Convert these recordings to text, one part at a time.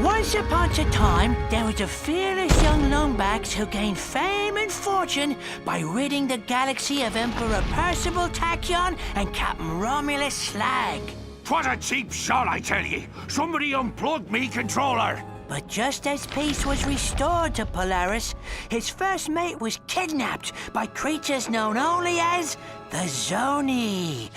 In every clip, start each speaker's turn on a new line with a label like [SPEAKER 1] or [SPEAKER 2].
[SPEAKER 1] Once upon a time, there was a fearless young Lombax who gained fame and fortune by ridding the galaxy of Emperor Percival Tachyon and Captain Romulus Slag.
[SPEAKER 2] 'Twas a cheap shot, I tell ye. Somebody unplugged me controller.
[SPEAKER 1] But just as peace was restored to Polaris, his first mate was kidnapped by creatures known only as the Zoni.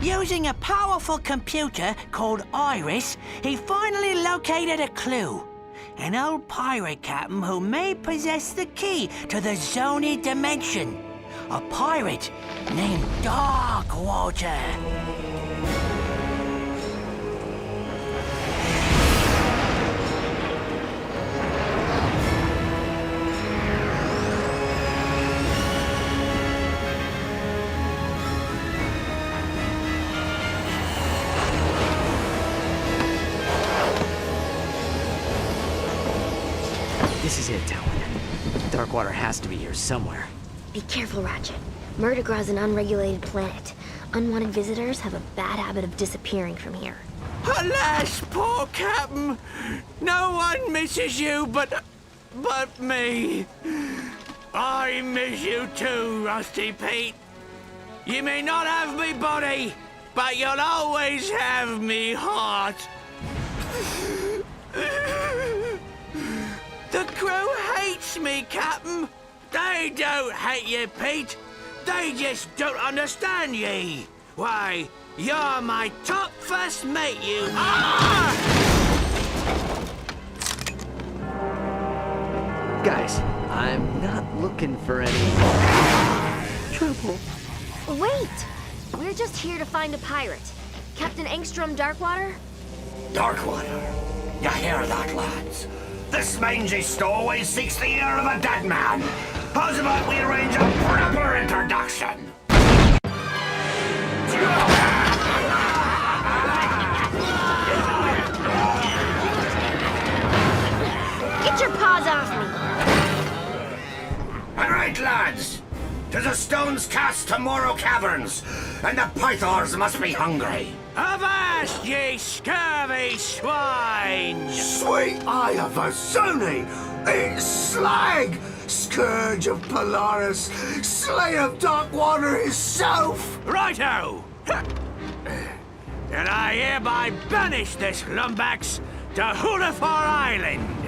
[SPEAKER 1] Using a powerful computer called Iris, he finally located a clue. An old pirate captain who may possess the key to the Zoni dimension. A pirate named Darkwater.
[SPEAKER 3] This is it, Talon. Darkwater has to be here somewhere.
[SPEAKER 4] Be careful, Ratchet. Murdergra's an unregulated planet. Unwanted visitors have a bad habit of disappearing from here.
[SPEAKER 5] Alas, poor Captain! No one misses you but me. I miss you too, Rusty Pete. You may not have me body, but you'll always have me heart. The crew hates me, Captain. They don't hate you, Pete. They just don't understand ye. Why, you're my top first mate, you are!
[SPEAKER 3] Guys, I'm not looking for any trouble.
[SPEAKER 4] Wait! We're just here to find a pirate. Captain Engstrom Darkwater?
[SPEAKER 2] Darkwater. You hear that, lads? This mangy stowaway seeks the ear of a dead man. How's about we arrange a proper introduction?
[SPEAKER 4] Get your paws off me!
[SPEAKER 2] All right, lads. 'Tis a stone's cast to Morrow Caverns, and the pythons must be hungry.
[SPEAKER 5] Avast, ye scurvy swine!
[SPEAKER 6] Sweet eye of a Zoni! It's Slag! Scourge of Polaris! Slay of Darkwater himself!
[SPEAKER 5] Righto! And I hereby banish this Lumbax to Hulafar Island,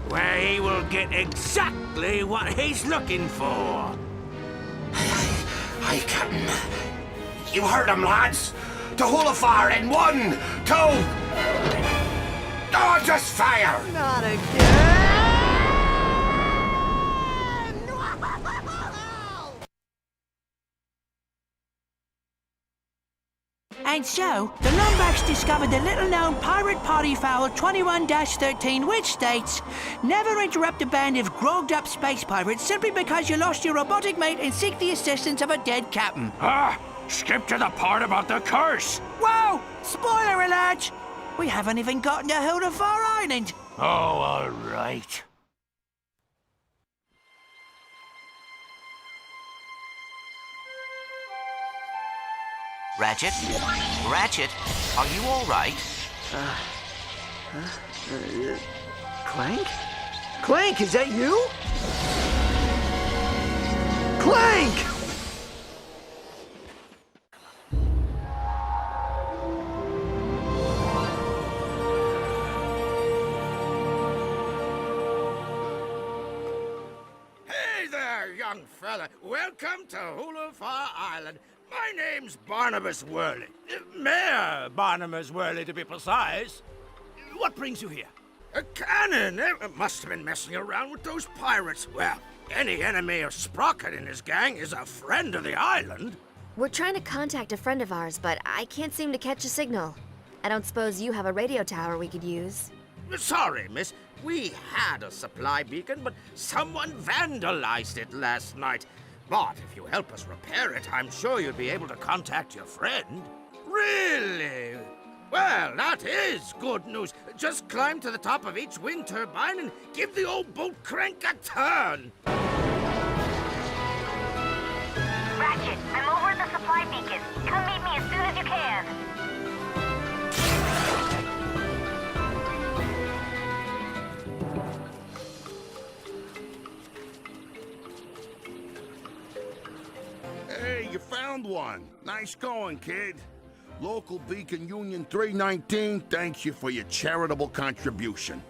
[SPEAKER 5] where he will get exactly what he's looking for.
[SPEAKER 2] Aye, Captain. You heard him, lads. To Hulafar in 1, 2... Oh, just fire!
[SPEAKER 3] Not again!
[SPEAKER 1] And so, the Lombax discovered the little-known pirate party foul 21-13, which states, never interrupt a band of grogged-up space pirates simply because you lost your robotic mate and seek the assistance of a dead captain.
[SPEAKER 2] Ah, skip to the part about the curse.
[SPEAKER 1] Whoa! Spoiler alert! We haven't even gotten to Hulafar Island.
[SPEAKER 2] Oh, all right.
[SPEAKER 7] Ratchet? Ratchet, are you all right?
[SPEAKER 3] Clank? Clank, is that you? Clank!
[SPEAKER 5] Hey there, young fella. Welcome to Hulafar Island. My name's Barnabas Worley. Mayor Barnabas Worley, to be precise. What brings you here? A cannon. It must have been messing around with those pirates. Well, any enemy of Sprocket and his gang is a friend of the island.
[SPEAKER 4] We're trying to contact a friend of ours, but I can't seem to catch a signal. I don't suppose you have a radio tower we could use.
[SPEAKER 5] Sorry, miss. We had a supply beacon, but someone vandalized it last night. But if you help us repair it, I'm sure you'd be able to contact your friend. Really? Well, that is good news. Just climb to the top of each wind turbine and give the old boat crank a turn.
[SPEAKER 8] Ratchet, I'm over at the supply beacon. Come meet me as soon as you can.
[SPEAKER 9] one. Nice going, kid. Local Beacon Union 319 thanks you for your charitable contribution.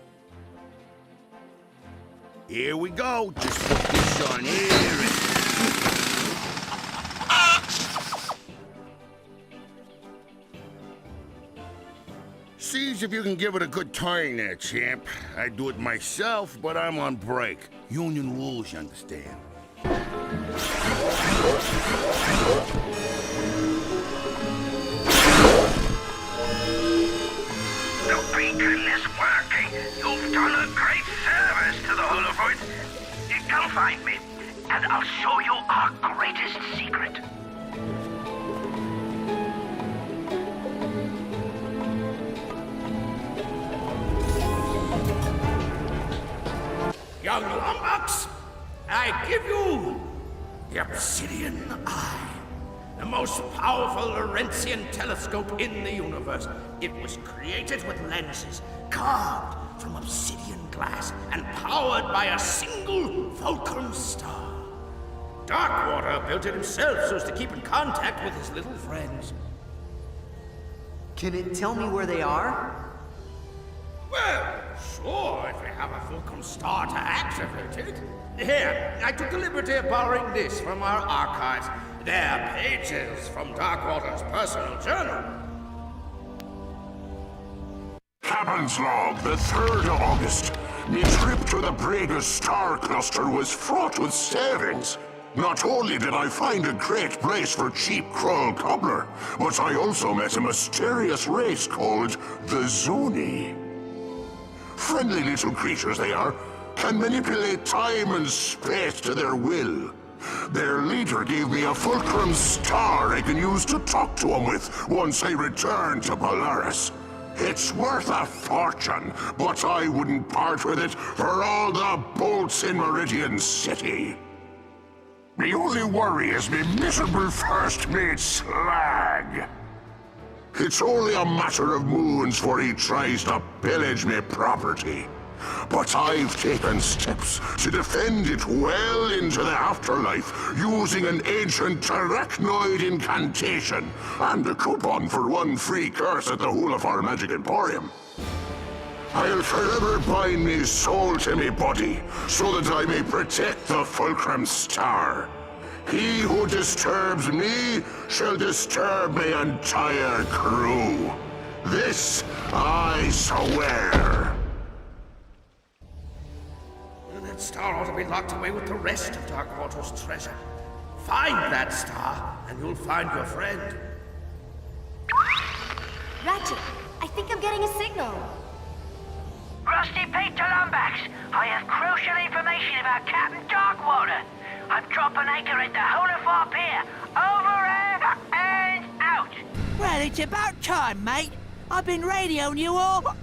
[SPEAKER 9] Here we go. Just put this on here and... Sees if you can give it a good turn there, champ. I'd do it myself, but I'm on break. Union rules, you understand.
[SPEAKER 2] The beacon is working. You've done a great service to the Holofoids. Come find me, and I'll show you our greatest secret.
[SPEAKER 5] Young lumbucks, I give you the Obsidian Eye, the most powerful Laurentian telescope in the universe. It was created with lenses carved from obsidian glass and powered by a single fulcrum star. Darkwater built it himself so as to keep in contact with his little friends.
[SPEAKER 3] Can it tell me where they are?
[SPEAKER 5] Well, sure, if we have a fulcrum star to activate it. Here, I took the liberty of borrowing this from our archives. They're pages from Darkwater's personal journal.
[SPEAKER 10] Captain's log, the 3rd of August. My trip to the Braga star cluster was fraught with savings. Not only did I find a great place for cheap Krull cobbler, but I also met a mysterious race called the Zuni. Friendly little creatures they are, can manipulate time and space to their will. Their leader gave me a fulcrum star I can use to talk to him with once I return to Polaris. It's worth a fortune, but I wouldn't part with it for all the bolts in Meridian City. The only worry is me miserable first mate Slag. It's only a matter of moons before he tries to pillage me property. But I've taken steps to defend it well into the afterlife using an ancient arachnoid incantation and a coupon for 1 free curse at the Hulafar Magic Emporium. I'll forever bind me soul to me body so that I may protect the Fulcrum Star. He who disturbs me shall disturb my entire crew. This I swear.
[SPEAKER 5] That star ought to be locked away with the rest of Darkwater's treasure. Find that star, and you'll find your friend.
[SPEAKER 4] Ratchet, I think I'm getting a signal.
[SPEAKER 8] Rusty Pete to Lumbax. I have crucial information about Captain Darkwater. I'm dropping anchor at the Hulafar Pier. Over and out.
[SPEAKER 1] Well, it's about time, mate. I've been radioing you all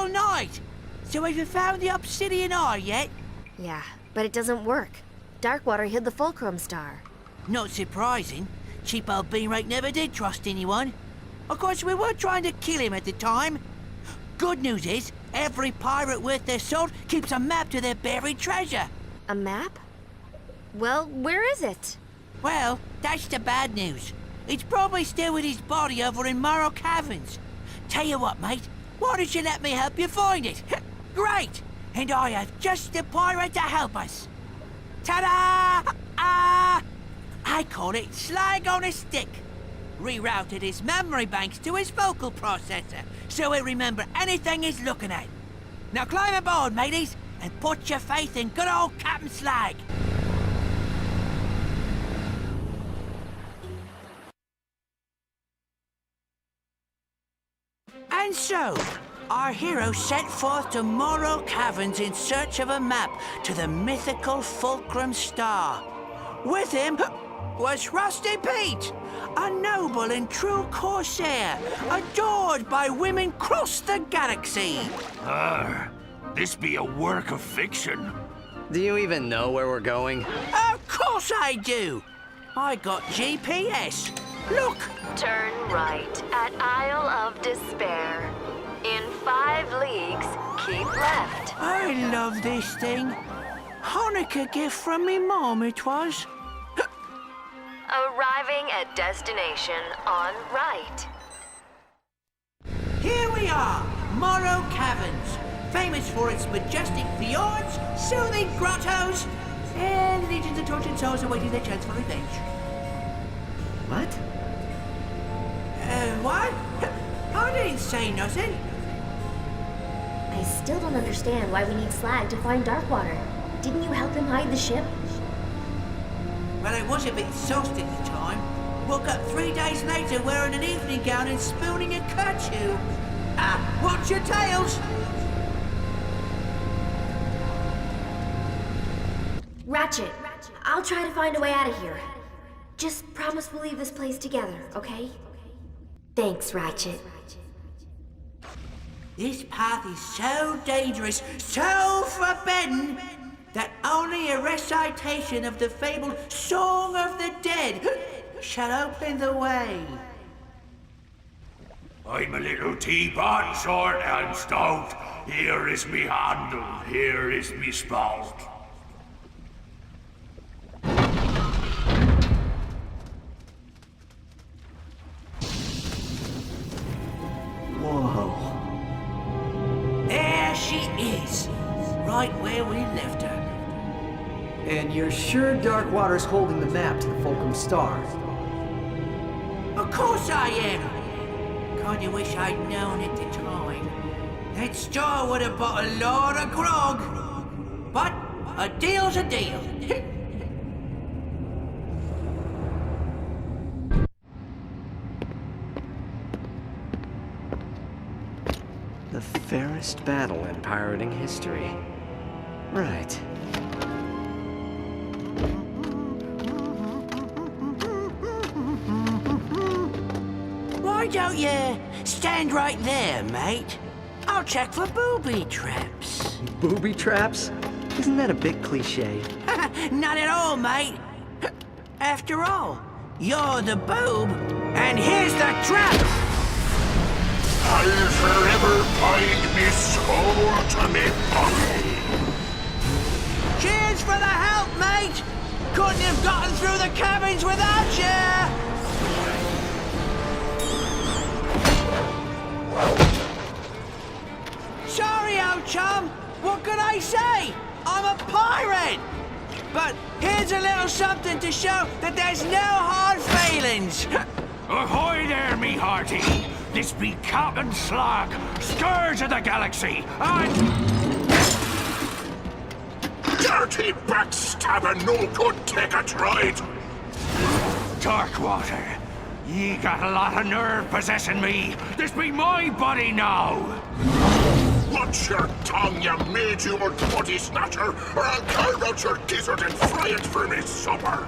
[SPEAKER 1] night. So have you found the Obsidian Eye yet?
[SPEAKER 4] Yeah, but it doesn't work. Darkwater hid the Fulcrum Star.
[SPEAKER 1] Not surprising. Cheap old Beanrake never did trust anyone. Of course, we were trying to kill him at the time. Good news is, every pirate worth their salt keeps a map to their buried treasure.
[SPEAKER 4] A map? Well, where is it?
[SPEAKER 1] Well, that's the bad news. It's probably still with his body over in Morrow Caverns. Tell you what, mate, why don't you let me help you find it? Great! And I have just the pirate to help us. Ta-da! I call it Slag on a Stick. Rerouted his memory banks to his vocal processor, so he'll remember anything he's looking at. Now climb aboard, mateys, and put your faith in good old Captain Slag. And so, our hero set forth to Morrow Caverns in search of a map to the mythical Fulcrum Star. With him was Rusty Pete, a noble and true corsair, adored by women across the galaxy.
[SPEAKER 2] This be a work of fiction.
[SPEAKER 3] Do you even know where we're going?
[SPEAKER 1] Of course I do. I got GPS. Look.
[SPEAKER 11] Turn right at Isle of Despair. In 5 leagues, keep left.
[SPEAKER 1] I love this thing. Hanukkah gift from me mom, it was.
[SPEAKER 11] A Arriving at destination on right.
[SPEAKER 1] Here we are, Morrow Caverns, famous for its majestic fjords, soothing grottos, and legions of tortured souls awaiting their chance for revenge.
[SPEAKER 3] What?
[SPEAKER 1] What? I didn't say nothing.
[SPEAKER 4] I still don't understand why we need Slag to find Darkwater. Didn't you help him hide the ship?
[SPEAKER 1] Well, I was a bit sauced at the time. Woke up 3 days later wearing an evening gown and spooning a kerchief. Watch your tails!
[SPEAKER 4] Ratchet, I'll try to find a way out of here. Just promise we'll leave this place together, okay? Thanks, Ratchet.
[SPEAKER 1] This path is so dangerous, so forbidden, that only a recitation of the fabled Song of the Dead shall open the way.
[SPEAKER 2] I'm a little teapot, short and stout. Here is me handle, here is me spout.
[SPEAKER 3] Whoa.
[SPEAKER 1] There she is, right where we left her.
[SPEAKER 3] And you're sure Darkwater's holding the map to the Fulcrum Star?
[SPEAKER 1] Of course I am. Kinda wish I'd known at the time. That star would have bought a lot of grog. But a deal's a deal.
[SPEAKER 3] The fairest battle in pirating history. Right.
[SPEAKER 1] Why don't you stand right there, mate? I'll check for booby traps.
[SPEAKER 3] Booby traps? Isn't that a bit cliche?
[SPEAKER 1] Not at all, mate. After all, you're the boob, and here's the trap!
[SPEAKER 10] I'll forever bind me soul to me body.
[SPEAKER 1] Cheers for the help, mate! Couldn't have gotten through the cabins without you! Sorry, old chum. What could I say? I'm a pirate! But here's a little something to show that there's no hard feelings.
[SPEAKER 2] Ahoy there, me hearty! This be Captain Slag, scourge of the galaxy, and...
[SPEAKER 10] Dirty backstabber, no good take a ride.
[SPEAKER 2] Darkwater, ye got a lot of nerve possessing me. This be my body now.
[SPEAKER 10] Watch your tongue, you made-you old body snatcher, or I'll carve out your gizzard and fry it for me supper.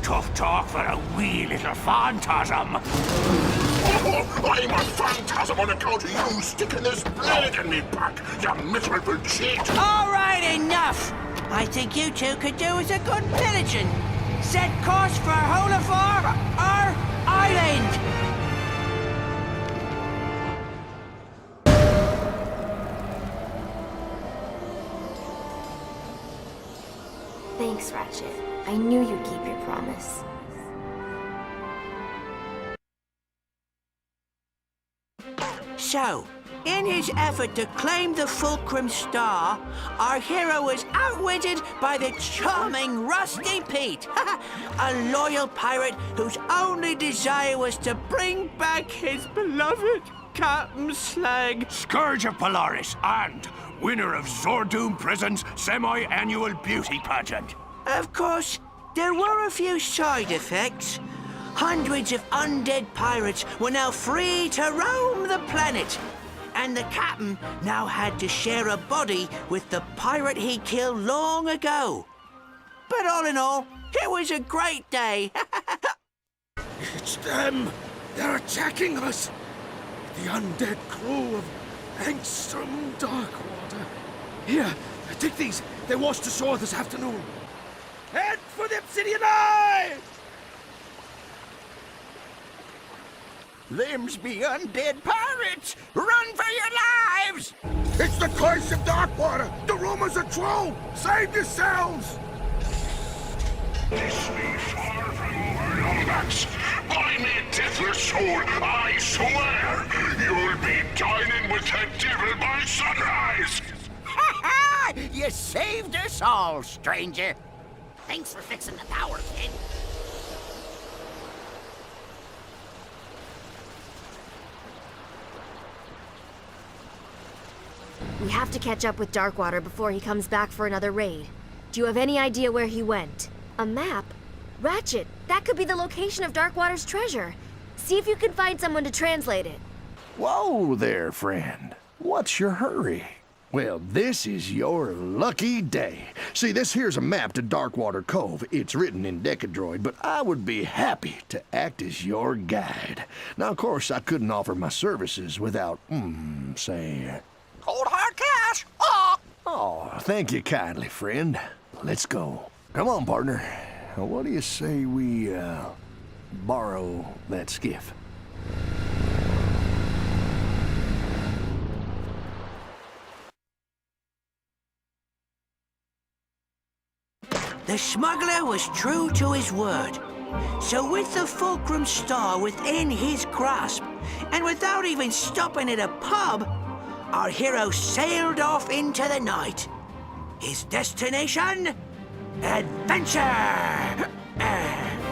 [SPEAKER 2] Tough talk for a wee little phantasm.
[SPEAKER 10] Oh, I'm a phantasm on account of you sticking this blade in me back, you miserable cheat.
[SPEAKER 1] All right, enough. I think you two could do as a good pillaging. Set course for Holafar, our island.
[SPEAKER 4] Thanks, Ratchet. I knew you'd keep your promise.
[SPEAKER 1] So, in his effort to claim the Fulcrum Star, our hero was outwitted by the charming Rusty Pete, a loyal pirate whose only desire was to bring back his beloved Captain Slag.
[SPEAKER 2] Scourge of Polaris and winner of Zordoom Prison's semi-annual beauty pageant.
[SPEAKER 1] Of course, there were a few side effects. Hundreds of undead pirates were now free to roam the planet. And the captain now had to share a body with the pirate he killed long ago. But all in all, it was a great day.
[SPEAKER 5] It's them! They're attacking us! The undead crew of Angstrom Darkwater. Here, take these. They washed ashore this afternoon. Head for the Obsidian Eye!
[SPEAKER 2] Them's be undead pirates! Run for your lives!
[SPEAKER 9] It's the curse of Darkwater! The rumors are true! Save yourselves!
[SPEAKER 10] This me far Lombax! By me Tiddler soul, I swear, you'll be dining with the devil by sunrise!
[SPEAKER 5] You saved us all, stranger. Thanks for fixing the power, kid.
[SPEAKER 4] We have to catch up with Darkwater before he comes back for another raid. Do you have any idea where he went? A map? Ratchet, that could be the location of Darkwater's treasure. See if you can find someone to translate it.
[SPEAKER 12] Whoa there, friend. What's your hurry? Well, this is your lucky day. See, this here's a map to Darkwater Cove. It's written in Decadroid, but I would be happy to act as your guide. Now, of course, I couldn't offer my services without, say...
[SPEAKER 5] Cold hard cash!
[SPEAKER 12] Oh, thank you kindly, friend. Let's go. Come on, partner. What do you say we, borrow that skiff?
[SPEAKER 1] The smuggler was true to his word. So with the Fulcrum Star within his grasp, and without even stopping at a pub, our hero sailed off into the night. His destination? Adventure!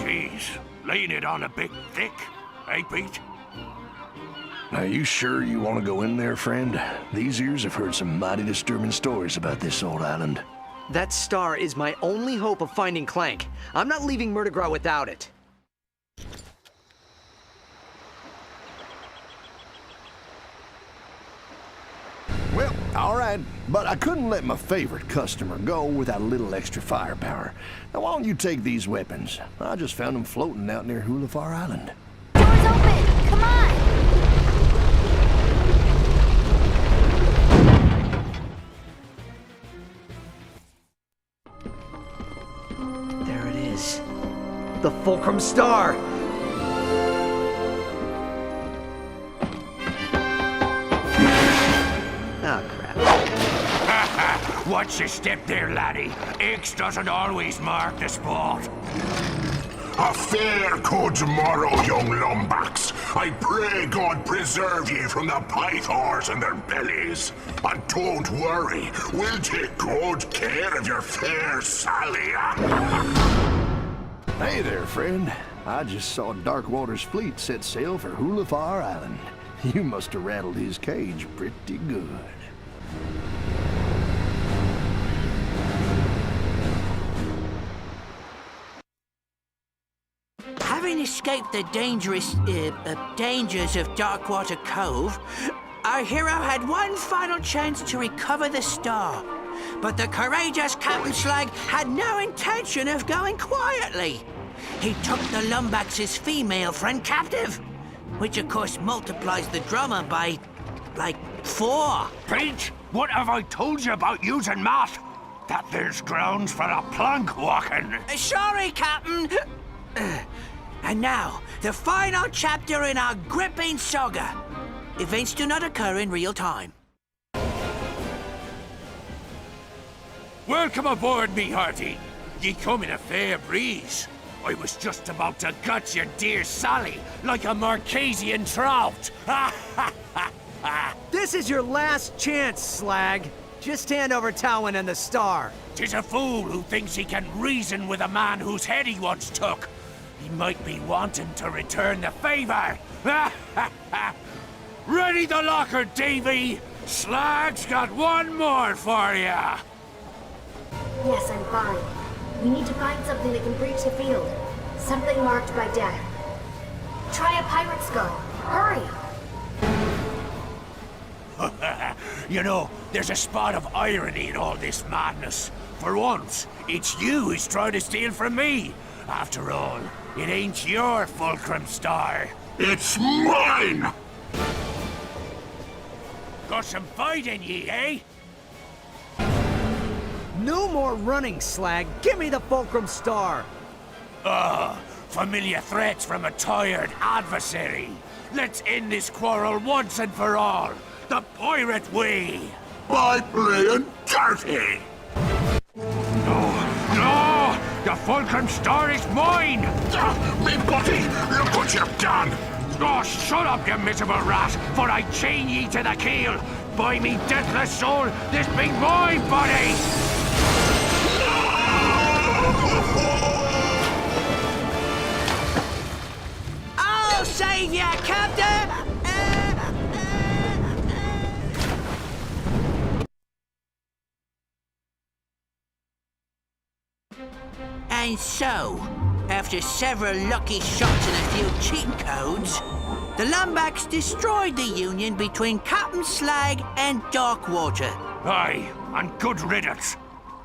[SPEAKER 2] Jeez, laying it on a bit thick, eh, Pete?
[SPEAKER 12] Are you sure you want to go in there, friend? These ears have heard some mighty disturbing stories about this old island.
[SPEAKER 3] That star is my only hope of finding Clank. I'm not leaving Murdergraw without it.
[SPEAKER 12] Well, all right, but I couldn't let my favorite customer go without a little extra firepower. Now, why don't you take these weapons? I just found them floating out near Hulafar Island.
[SPEAKER 4] Door's open! Come on!
[SPEAKER 3] There it is. The Fulcrum Star! Oh, crap.
[SPEAKER 2] Watch your step there, laddie. X doesn't always mark the spot.
[SPEAKER 10] A fair good tomorrow, young Lombax. I pray God preserve ye from the pythors and their bellies. And don't worry, we'll take good care of your fair Sally.
[SPEAKER 12] Hey there, friend. I just saw Darkwater's fleet set sail for Hulafar Island. You must have rattled his cage pretty good.
[SPEAKER 1] Having escaped the dangerous dangers of Darkwater Cove, our hero had one final chance to recover the star. But the courageous Captain Slag had no intention of going quietly. He took the Lombax's female friend captive, which of course multiplies the drummer by, like, 4.
[SPEAKER 2] Pete, what have I told you about using math? That there's grounds for a plank walking.
[SPEAKER 1] Sorry, Captain. And now, the final chapter in our gripping saga. Events do not occur in real time.
[SPEAKER 2] Welcome aboard, me hearty. Ye come in a fair breeze. I was just about to gut your dear Sally like a Marquesian trout.
[SPEAKER 3] This is your last chance, Slag. Just hand over Towin and the star.
[SPEAKER 2] 'Tis a fool who thinks he can reason with a man whose head he once took. He might be wanting to return the favor. Ready the locker, Davy. Slag's got one more for ya.
[SPEAKER 4] Yes, I'm fine. We need to find something that can breach the field. Something marked by death. Try a pirate skull. Hurry!
[SPEAKER 2] You know, there's a spot of irony in all this madness. For once, it's you who's trying to steal from me. After all, it ain't your Fulcrum Star.
[SPEAKER 10] It's mine!
[SPEAKER 2] Got some fight in ye, eh?
[SPEAKER 3] No more running, Slag. Give me the Fulcrum Star.
[SPEAKER 2] Familiar threats from a tired adversary. Let's end this quarrel once and for all. The pirate way.
[SPEAKER 10] By playing dirty!
[SPEAKER 2] No! The Fulcrum Star is mine!
[SPEAKER 10] Me buddy, look what you've done!
[SPEAKER 2] Oh, shut up, you miserable rat, for I chain ye to the keel! By me deathless soul, this be my body!
[SPEAKER 1] I'll save ya, Captain! And so, after several lucky shots and a few cheat codes, the Lumbacks destroyed the union between Captain Slag and Darkwater.
[SPEAKER 2] Aye, and good riddance.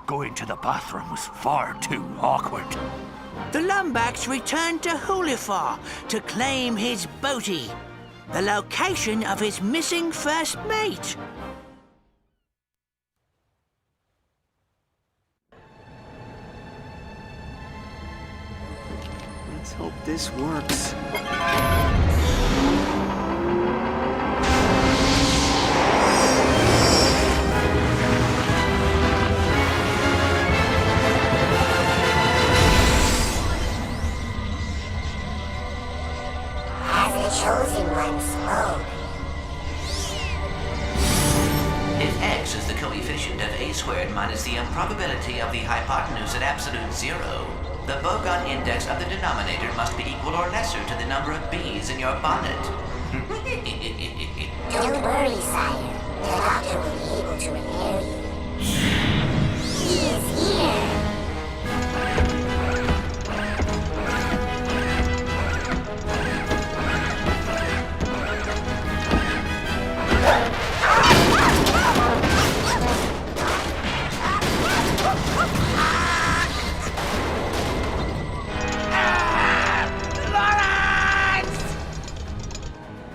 [SPEAKER 2] Going to the bathroom was far too awkward.
[SPEAKER 1] The Lumbacks returned to Hulifar to claim his booty, the location of his missing first mate.
[SPEAKER 3] Let's hope this works.
[SPEAKER 13] As the chosen one spoke.
[SPEAKER 7] If x is the coefficient of a squared minus the improbability of the hypotenuse at absolute zero, the Bogon index of the denominator must be equal or lesser to the number of bees in your bonnet.
[SPEAKER 13] Don't worry, sire. The doctor will be able to repair you. He is here.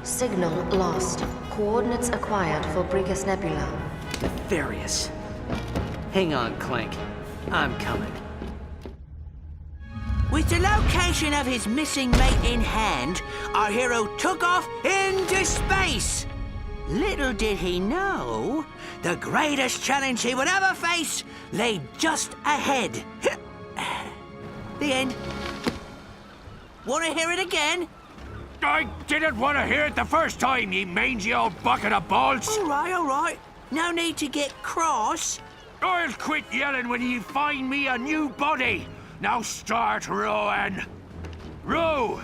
[SPEAKER 11] Signal lost. Coordinates acquired for Brigus Nebula.
[SPEAKER 3] Nefarious. Hang on, Clank. I'm coming.
[SPEAKER 1] With the location of his missing mate in hand, our hero took off into space. Little did he know, the greatest challenge he would ever face lay just ahead. The end. Want to hear it again?
[SPEAKER 2] I didn't want to hear it the first time, ye mangy old bucket of balls!
[SPEAKER 1] All right. No need to get cross.
[SPEAKER 2] I'll quit yelling when you find me a new body! Now start rowing! Row!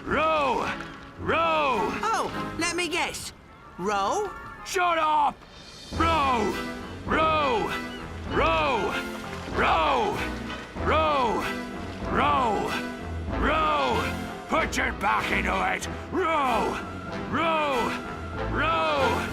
[SPEAKER 2] Row! Row!
[SPEAKER 1] Oh, let me guess. Row?
[SPEAKER 2] Shut up! Row! Row! Row! Row! Row! Row! Row! Put your back into it! Row! Row! Row!